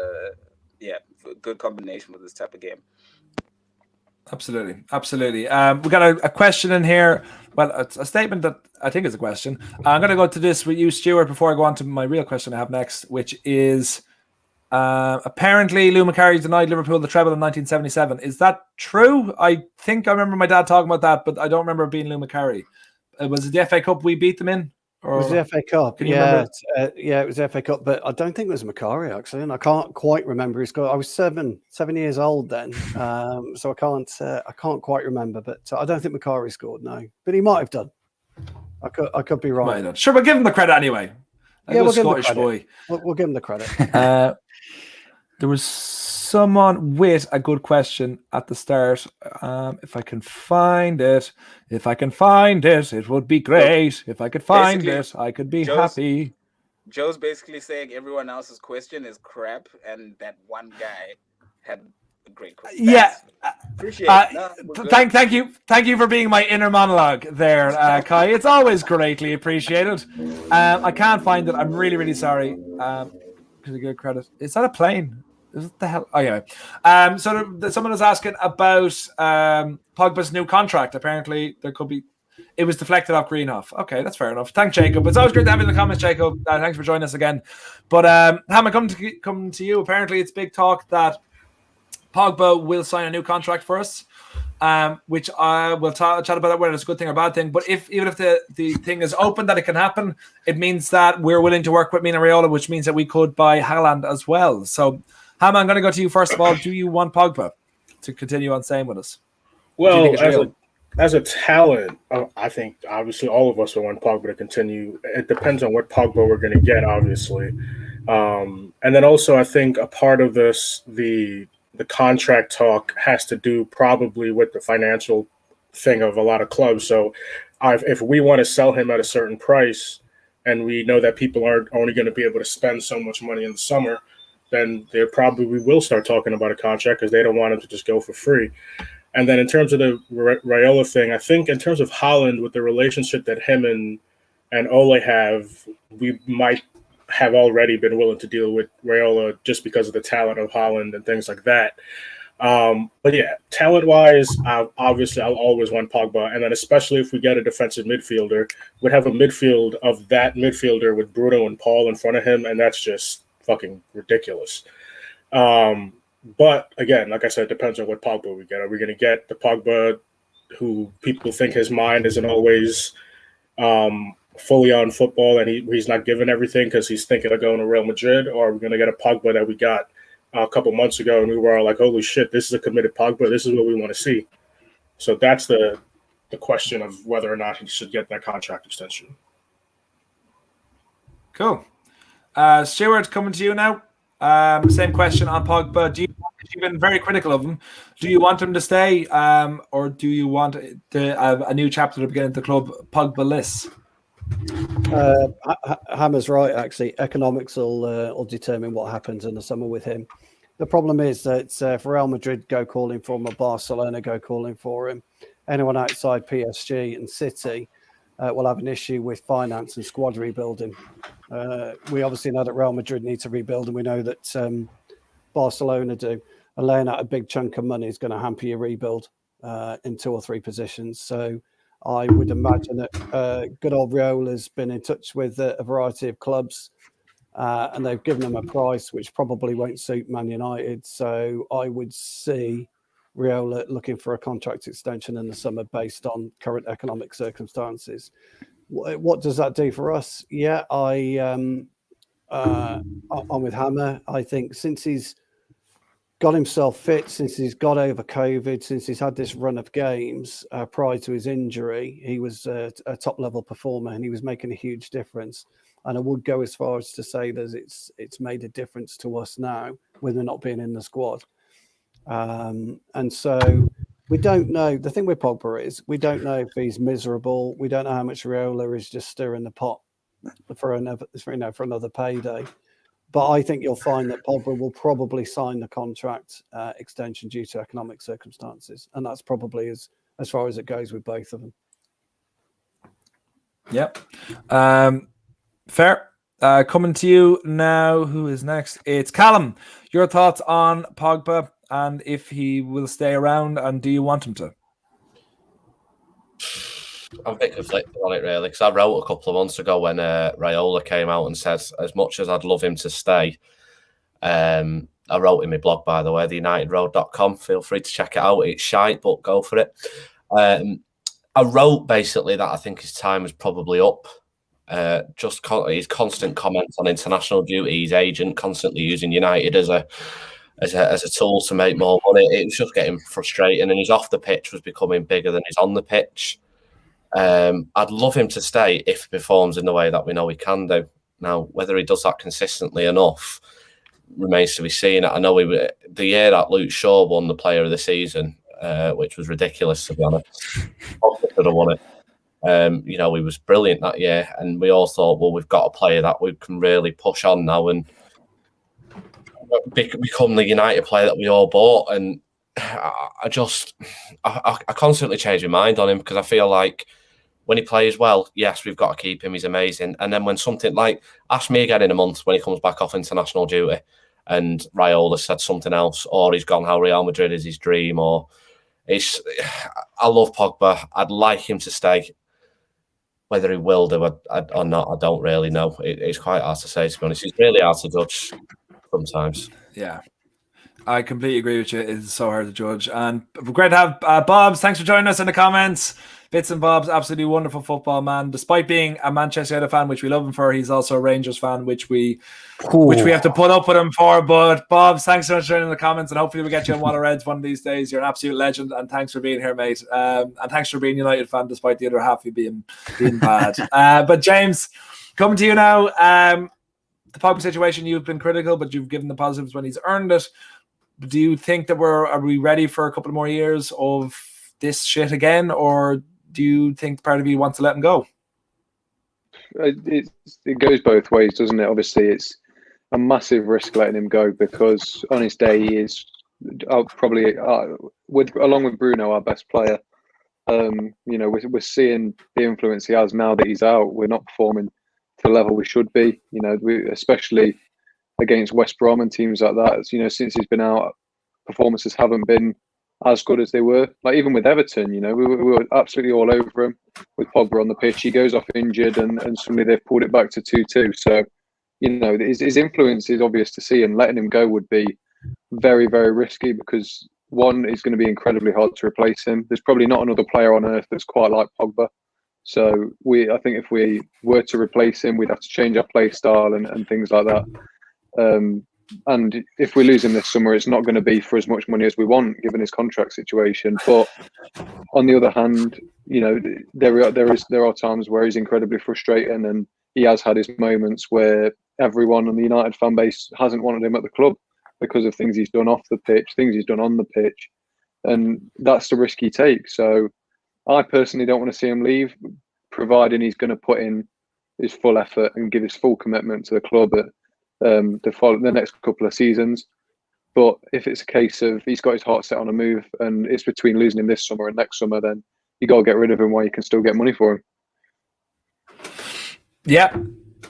Good combination for this type of game. Absolutely. We got a question in here. Well, it's a statement that I think is a question. I'm going to go to this with you, Stuart, before I go on to my real question I have next, which is apparently Lou Macari denied Liverpool the treble in 1977. Is that true? I think I remember my dad talking about that, but I don't remember it being Lou Macari. Was it the FA Cup we beat them in? Or, it was the FA Cup. Can you remember? It was the FA Cup, but I don't think it was Macari, actually, and I can't quite remember his goal. I was seven years old then, so I can't quite remember. But I don't think Macari scored, no, but he might have done. I could be wrong. Sure, we'll give him the credit anyway. We'll give Scottish him the boy. We'll give him the credit. There was someone with a good question at the start. If I can find it, it would be great. If I could find it, I could be happy. Joe's basically saying everyone else's question is crap, and that one guy had a great coach. Yeah. Appreciate it. No, Thank you for being my inner monologue there, Kai. It's always greatly appreciated. I can't find it. I'm really, really sorry. Because I give credit. Is that a plane? Is it the hell? Oh yeah. So someone was asking about Pogba's new contract. Apparently, there could be. It was deflected off Greenhoff. Okay, that's fair enough. Thanks, Jacob. It's always great to have you in the comments, Jacob. Thanks for joining us again. But Ham, I come to you. Apparently, it's big talk that Pogba will sign a new contract for us, which we'll chat about whether it's a good thing or a bad thing. But even if the thing is open that it can happen, it means that we're willing to work with Mina Raiola, which means that we could buy Haaland as well. So, Ham, I'm going to go to you first of all. Do you want Pogba to continue on staying with us? Well, as a talent, I think obviously all of us will want Pogba to continue. It depends on what Pogba we're going to get, obviously. And then also I think a part of this, the contract talk has to do probably with the financial thing of a lot of clubs. So if we want to sell him at a certain price and we know that people aren't only going to be able to spend so much money in the summer, then they probably will start talking about a contract because they don't want him to just go for free. And then in terms of the Raiola thing, I think in terms of Haaland, with the relationship that him and Ole have, we might have already been willing to deal with Raiola just because of the talent of Haaland and things like that. But yeah, talent-wise, obviously I'll always want Pogba. And then especially if we get a defensive midfielder, we'd have a midfield of that midfielder with Bruno and Paul in front of him, and that's just fucking ridiculous. But again, like I said, it depends on what Pogba we get. Are we going to get the Pogba who people think his mind isn't always fully on football and he's not given everything because he's thinking of going to Real Madrid? Or are we going to get a Pogba that we got a couple months ago and we were all like, holy shit, this is a committed Pogba. This is what we want to see. So that's the question of whether or not he should get that contract extension. Cool. Stuart, coming to you now. Same question on Pogba. You've been very critical of him. Do you want him to stay, or do you want a new chapter to begin at the club, Pogba-less? Hammer's right, actually. Economics will determine what happens in the summer with him. The problem is that if Real Madrid go calling for him or Barcelona go calling for him, anyone outside PSG and City will have an issue with finance and squad rebuilding. We obviously know that Real Madrid need to rebuild, and we know that Barcelona do. And laying out a big chunk of money is going to hamper your rebuild in 2 or 3 positions. So I would imagine that good old Riola's been in touch with a variety of clubs, and they've given him a price which probably won't suit Man United. So I would see Raiola looking for a contract extension in the summer based on current economic circumstances. What does that do for us? Yeah, I'm with Hammer. I think since he's got himself fit, since he's got over COVID, since he's had this run of games prior to his injury, he was a top-level performer and he was making a huge difference. And I would go as far as to say that it's made a difference to us now with him not being in the squad. And so we don't know. The thing with Pogba is we don't know if he's miserable. We don't know how much Raiola is just stirring the pot for another payday. But I think you'll find that Pogba will probably sign the contract extension due to economic circumstances, and that's probably as far as it goes with both of them. Yep, fair. Coming to you now. Who is next? It's Callum. Your thoughts on Pogba and if he will stay around, and do you want him to? I'm a bit conflicted on it, really, because I wrote a couple of months ago when Raiola came out and said, as much as I'd love him to stay, I wrote in my blog, by the way, theunitedroad.com. Feel free to check it out. It's shite, but go for it. I wrote basically that I think his time is probably up. Just his constant comments on international duty, his agent constantly using United as a tool to make more money. It was just getting frustrating, and his off the pitch was becoming bigger than his on the pitch. I'd love him to stay if he performs in the way that we know he can do. Now, whether he does that consistently enough remains to be seen. I know the year that Luke Shaw won the Player of the Season, which was ridiculous, to be honest. Pogba could have won it. He was brilliant that year, and we all thought, well, we've got a player that we can really push on now. And become the United player that we all bought. And I constantly change my mind on him because I feel like when he plays well, yes, we've got to keep him. He's amazing. And then when something like, ask me again in a month when he comes back off international duty and Raiola said something else, or he's gone how Real Madrid is his dream, or I love Pogba. I'd like him to stay. Whether he will do it or not, I don't really know. It's quite hard to say, to be honest. It's really hard to judge sometimes. Yeah. I completely agree with you. It's so hard to judge. And great to have Bobs. Thanks for joining us in the comments. Bits and Bobs, absolutely wonderful football man. Despite being a Manchester United fan, which we love him for, he's also a Rangers fan, which we have to put up with him for. But Bobs, thanks so much for joining in the comments, and hopefully we'll get you on Water Reds one of these days. You're an absolute legend, and thanks for being here, mate. And thanks for being a United fan, despite the other half of you being bad. But James, coming to you now. The Pogba situation, you've been critical, but you've given the positives when he's earned it. Do you think that are we ready for a couple of more years of this shit again, or do you think part of you wants to let him go? It goes both ways, doesn't it? Obviously, it's a massive risk letting him go because on his day he is probably along with Bruno our best player. We're seeing the influence he has now that he's out. We're not performing to the level we should be. Especially against West Brom and teams like that. Since he's been out, performances haven't been as good as they were. Like even with Everton, we were absolutely all over him with Pogba on the pitch. He goes off injured, and suddenly they've pulled it back to 2-2. So, his influence is obvious to see, and letting him go would be very, very risky because one, it's going to be incredibly hard to replace him. There's probably not another player on earth that's quite like Pogba. So I think if we were to replace him, we'd have to change our play style and things like that. And if we lose him this summer, it's not going to be for as much money as we want, given his contract situation. But on the other hand, there are times where he's incredibly frustrating, and he has had his moments where everyone on the United fan base hasn't wanted him at the club because of things he's done off the pitch, things he's done on the pitch, and that's the risk he takes. So I personally don't want to see him leave, providing he's going to put in his full effort and give his full commitment to the club at the next couple of seasons. But if it's a case of he's got his heart set on a move and it's between losing him this summer and next summer, then you got to get rid of him while you can still get money for him. Yeah,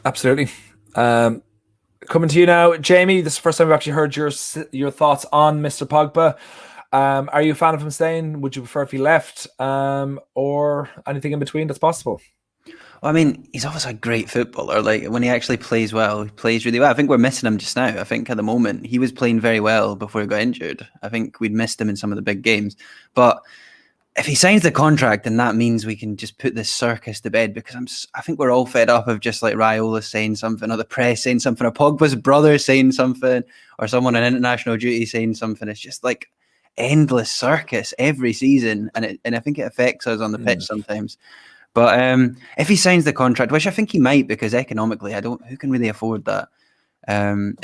absolutely. Coming to you now, Jamie. This is the first time we've actually heard your thoughts on Mr. Pogba. Are you a fan of him staying? Would you prefer if he left, or anything in between that's possible? I mean, he's obviously a great footballer. Like when he actually plays well, he plays really well. I think we're missing him just now. I think at the moment he was playing very well before he got injured. I think we'd missed him in some of the big games. But if he signs the contract, then that means we can just put this circus to bed, because I think we're all fed up of just like Raiola saying something, or the press saying something, or Pogba's brother saying something, or someone on international duty saying something. It's just like endless circus every season, and I think it affects us on the pitch sometimes. But if he signs the contract, which I think he might, because economically, who can really afford that? And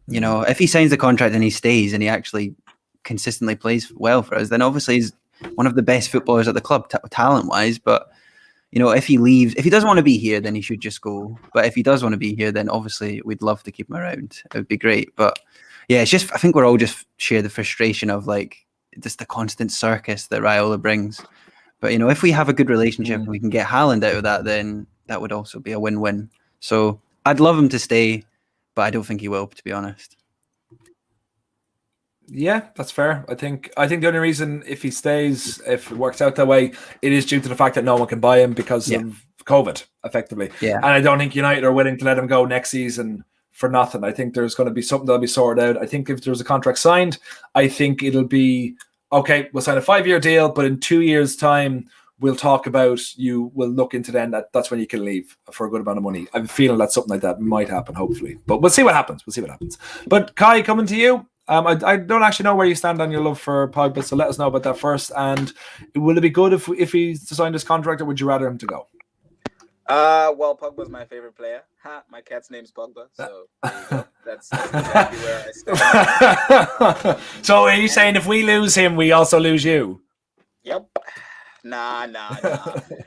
if he signs the contract and he stays and he actually consistently plays well for us, then obviously he's one of the best footballers at the club, talent-wise. But if he leaves, if he doesn't want to be here, then he should just go. But if he does want to be here, then obviously we'd love to keep him around. It would be great. But yeah, it's just, I think we're all just share the frustration of like just the constant circus that Raiola brings. But, if we have a good relationship and we can get Haaland out of that, then that would also be a win-win. So I'd love him to stay, but I don't think he will, to be honest. Yeah, that's fair. I think the only reason if he stays, if it works out that way, it is due to the fact that no one can buy him because of COVID, effectively. Yeah. And I don't think United are willing to let him go next season for nothing. I think there's going to be something that'll be sorted out. I think if there's a contract signed, I think it'll be, okay, we'll sign a 5-year deal, but in 2 years' time, we'll talk about, we'll look into then that's when you can leave for a good amount of money. I'm feeling that something like that might happen, hopefully. But we'll see what happens. But Kai, coming to you. I don't actually know where you stand on your love for Pogba, so let us know about that first. And will it be good if he's signed his contract, or would you rather him to go? Well, Pogba's my favorite player. My cat's name's Pogba, so there you go. That's exactly where I stand. So are you saying if we lose him, we also lose you? Yep. Nah.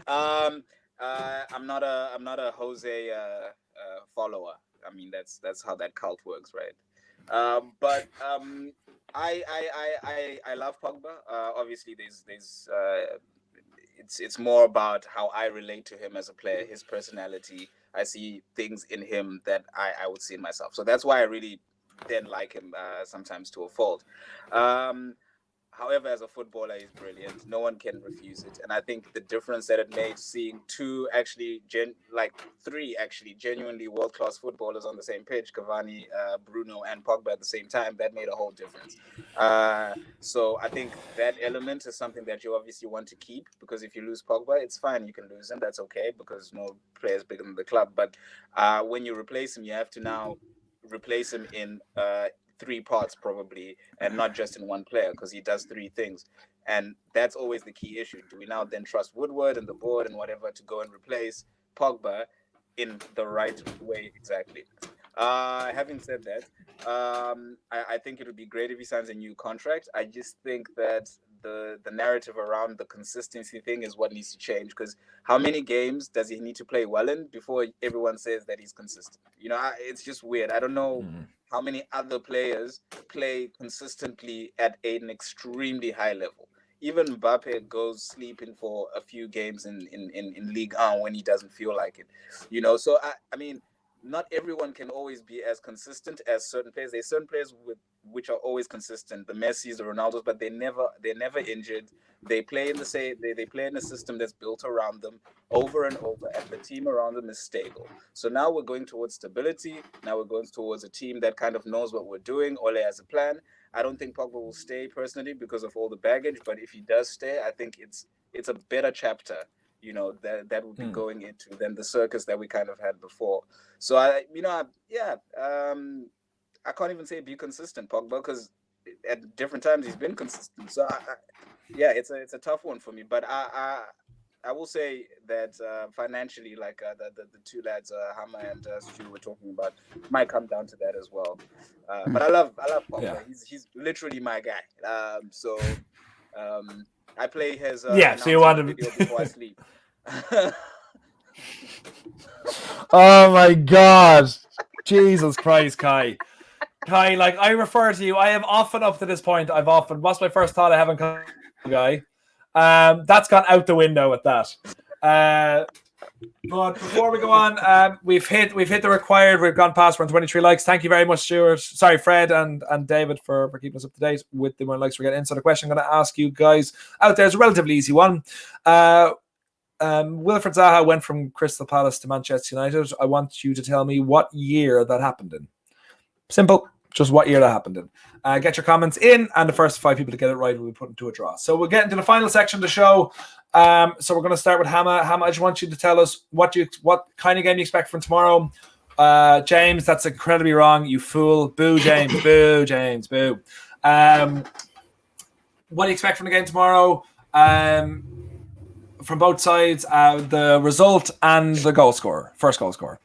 I'm not a Jose follower. I mean, that's how that cult works, right? I love Pogba. Obviously, there's it's more about how I relate to him as a player, his personality. I see things in him that I would see in myself. So that's why I really then like him sometimes to a fault. However, as a footballer, he's brilliant. No one can refuse it. And I think the difference that it made seeing three genuinely world-class footballers on the same pitch, Cavani, Bruno, and Pogba at the same time, that made a whole difference. So I think that element is something that you obviously want to keep, because if you lose Pogba, it's fine. You can lose him. That's okay, because no player is bigger than the club. But when you replace him, you have to now replace him in three parts probably, and not just in one player, because he does three things, and that's always the key issue. Do we now then trust Woodward and the board and whatever to go and replace Pogba in the right way? Exactly. Having said that, I think it would be great if he signs a new contract. I just think that the narrative around the consistency thing is what needs to change, because how many games does he need to play well in before everyone says that he's consistent? It's just weird. I don't know how many other players play consistently at an extremely high level. Even Mbappe goes sleeping for a few games in Ligue 1 when he doesn't feel like it. So I mean, not everyone can always be as consistent as certain players. There's certain players which are always consistent, the Messis, the Ronaldos, but they're never injured. They play in they play in a system that's built around them over and over, and the team around them is stable. So now we're going towards stability. Now we're going towards a team that kind of knows what we're doing. Ole has a plan. I don't think Pogba will stay personally because of all the baggage, but if he does stay, I think it's a better chapter, that would be going into than the circus that we kind of had before. So I can't even say be consistent, Pogba, because at different times he's been consistent. So it's a tough one for me. But I will say that financially, like the two lads, Hammer and Stu, were talking about, might come down to that as well. But I love Pogba. Yeah. He's literally my guy. I play his so you want video before I sleep. Oh my God, Jesus Christ, Kai, like I refer to you, I have often up to this point, what's my first thought? I haven't come, guy. That's gone out the window with that. But before we go on, we've hit the required. We've gone past 123 likes. Thank you very much, Stuart. Sorry, Fred and David for keeping us up to date with the amount of likes we're getting in. So the question I'm going to ask you guys out there is a relatively easy one. Wilfred Zaha went from Crystal Palace to Manchester United. I want you to tell me what year that happened in. Simple. Just what year that happened in. Get your comments in, and the first 5 people to get it right will be put into a draw. So we'll get into the final section of the show. So we're going to start with Hama. Hama, I just want you to tell us what kind of game you expect from tomorrow. James, that's incredibly wrong. You fool. Boo, James. Boo, James. Boo. What do you expect from the game tomorrow? From both sides, the result and the goal scorer, first goal scorer.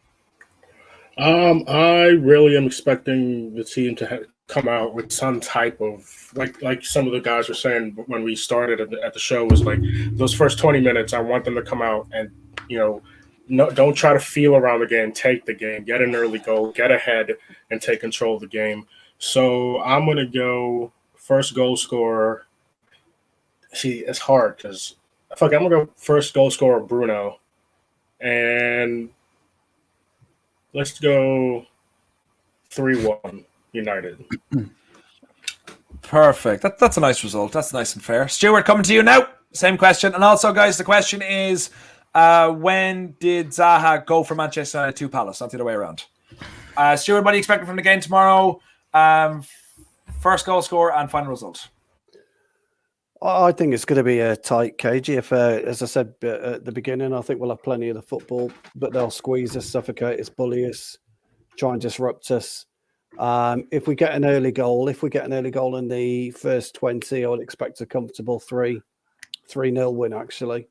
I really am expecting the team to come out with some type of like some of the guys were saying when we started at the show, was like those first 20 minutes. I want them to come out and don't try to feel around the game. Take the game, get an early goal, get ahead, and take control of the game. So I'm gonna go first goal scorer. See, it's hard because I'm gonna go first goal scorer Bruno, and let's go 3-1 United. Perfect. That's a nice result. That's nice and fair. Stuart, coming to you now. Same question. And also, guys, the question is, when did Zaha go from Manchester United to Palace? Not the other way around. Stuart, what are you expecting from the game tomorrow? First goal scorer and final result. I think it's going to be a tight cage. If, as I said at the beginning, I think we'll have plenty of the football, but they'll squeeze us, suffocate us, bully us, try and disrupt us. If we get an early goal in the first 20, I would expect a comfortable 3-0 win, actually.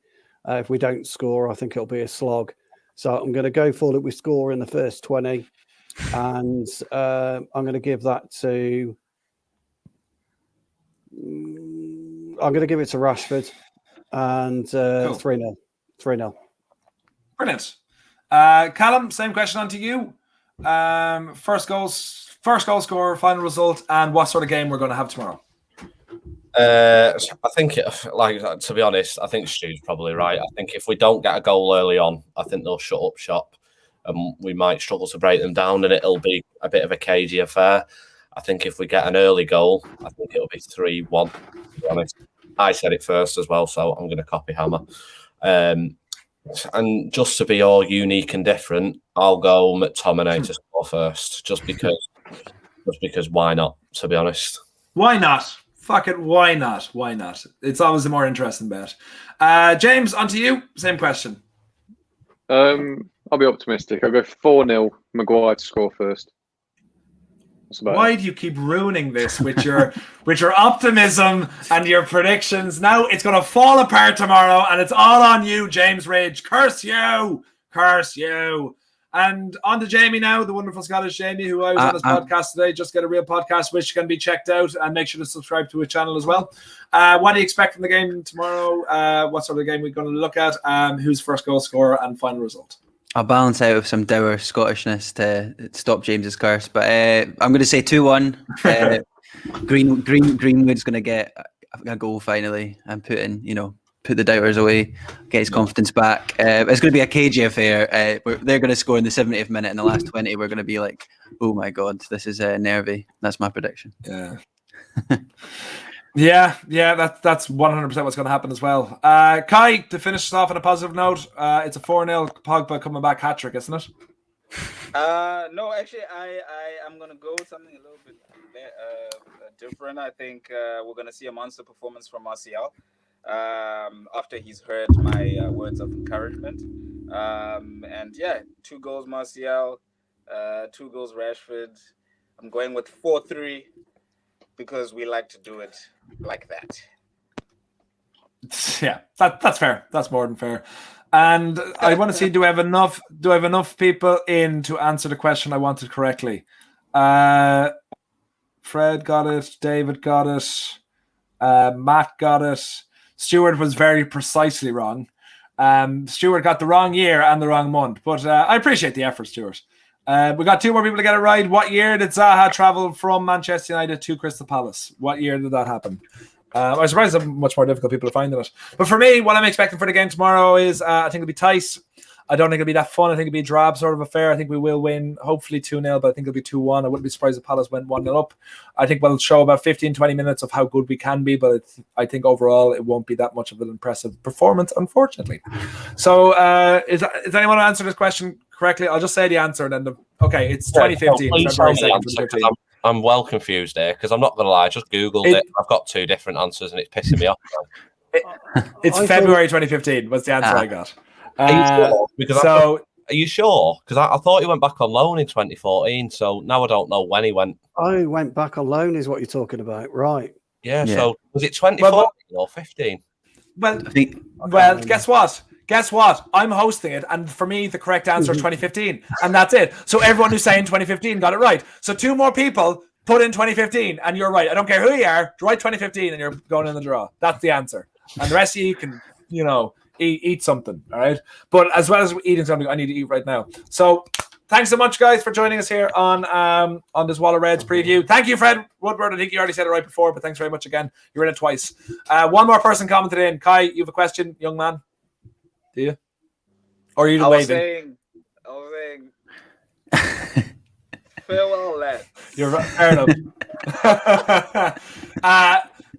If we don't score, I think it'll be a slog. So I'm going to go for it. We score in the first 20, and I'm going to give that to... I'm going to give it to Rashford, and 3-0. 3-0. Brilliant. Callum, same question on to you. First goals first goal scorer, final result, and what sort of game we're going to have tomorrow. I think, to be honest, I think Stu's probably right. I think if we don't get a goal early on, I think they'll shut up shop, and we might struggle to break them down, and it'll be a bit of a cagey affair. I think if we get an early goal, I think it'll be 3-1. To be honest, I said it first as well, so I'm going to copy Hammer. And just to be all unique and different, I'll go McTominay to score first, just because why not? To be honest, why not? Fuck it, why not? Why not? It's always a more interesting bet. James, on to you. Same question. I'll be optimistic. I'll go 4-0, Maguire to score first. Why do you keep ruining this with your optimism and your predictions? Now it's going to fall apart tomorrow, and it's all on you, James Ridge. Curse you! Curse you! And on to Jamie now, the wonderful Scottish Jamie, who I was on his podcast today. Just Get a Real Podcast, which can be checked out, and make sure to subscribe to his channel as well. What do you expect from the game tomorrow? What sort of game we're going to look at? Who's first goal scorer and final result? I'll balance out with some dour Scottishness to stop James's curse, but I'm going to say 2-1. Greenwood's going to get a goal finally and put the doubters away, get his confidence back. It's going to be a cagey affair. They're going to score in the 70th minute. In the last 20, we're going to be like, oh my God, this is nervy. That's my prediction. Yeah. That's 100% what's going to happen as well. Kai, to finish us off on a positive note, it's a 4-0 Pogba coming back hat-trick, isn't it? No, actually, I'm going to go with something a little bit different. I think we're going to see a monster performance from Martial after he's heard my words of encouragement. And yeah, 2 goals Martial, 2 goals Rashford. I'm going with 4-3 because we like to do it like that. Yeah, that's fair. That's more than fair. And I want to see, do I have enough people in to answer the question I wanted correctly? Fred got it, David got it, Matt got it. Stuart was very precisely wrong. Stuart got the wrong year and the wrong month, but I appreciate the effort, Stuart. We got 2 more people to get it right. What year did Zaha travel from Manchester United to Crystal Palace? What year did that happen? I was surprised how much more difficult people are finding it. But for me, what I'm expecting for the game tomorrow is I think it'll be tight. I don't think it'll be that fun. I think it'll be a drab sort of affair. I think we will win, hopefully 2-0, but I think it'll be 2-1. I wouldn't be surprised if Palace went 1-0 up. I think we'll show about 15-20 minutes of how good we can be, but I think overall it won't be that much of an impressive performance, unfortunately. So is anyone to answer this question correctly? I'll just say the answer and then it's 2015. February 2nd, 2015. I'm well confused there because I'm not going to lie. I just Googled it. I've got 2 different answers and it's pissing me off. It's February 2015 was the answer I got. Are you sure? Are you sure? Because I thought he went back on loan in 2014. So now I don't know when he went. Oh, he went back on loan is what you're talking about, right? Yeah. So was it 2014 or 15? Well, guess what? Guess what? I'm hosting it, and for me, the correct answer is 2015, and that's it. So everyone who's saying 2015 got it right. So 2 more people put in 2015, and you're right. I don't care who you are. Write 2015, and you're going in the draw. That's the answer. And the rest of you can, eat something, all right? But as well as eating something, I need to eat right now. So thanks so much, guys, for joining us here on this Wall of Reds preview. Thank you, Fred Woodward. I think you already said it right before, but thanks very much again. You're in it twice. One more person commented in. Kai, you have a question, young man? Do you? Or are you waving? I was saying, farewell, lads. You're fair enough.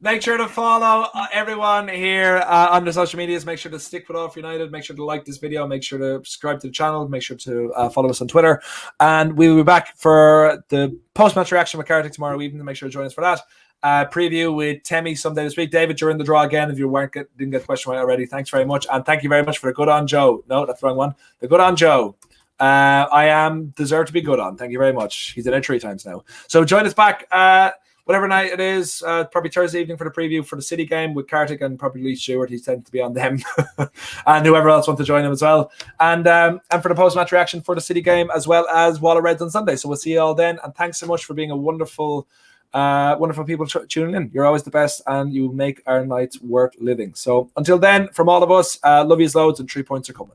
Make sure to follow everyone here on the social medias. Make sure to stick with All for United. Make sure to like this video. Make sure to subscribe to the channel. Make sure to follow us on Twitter. And we will be back for the post-match reaction with Cardiff tomorrow evening. Make sure to join us for that. Preview with Temi someday this week. David, you're in the draw again if you didn't get the question right already. Thanks very much. And thank you very much for the good on Joe. No, that's the wrong one. The good on Joe. I deserve to be good on. Thank you very much. He's in it 3 times now. So join us back whatever night it is, probably Thursday evening for the preview for the City game with Kartik and probably Lee Stewart. He tends to be on them. And whoever else wants to join him as well. And for the post-match reaction for the City game as well as Wall of Reds on Sunday. So we'll see you all then. And thanks so much for being a wonderful people tuning in. You're always the best and you make our nights worth living. So until then, from all of us, love yous loads and 3 points are coming.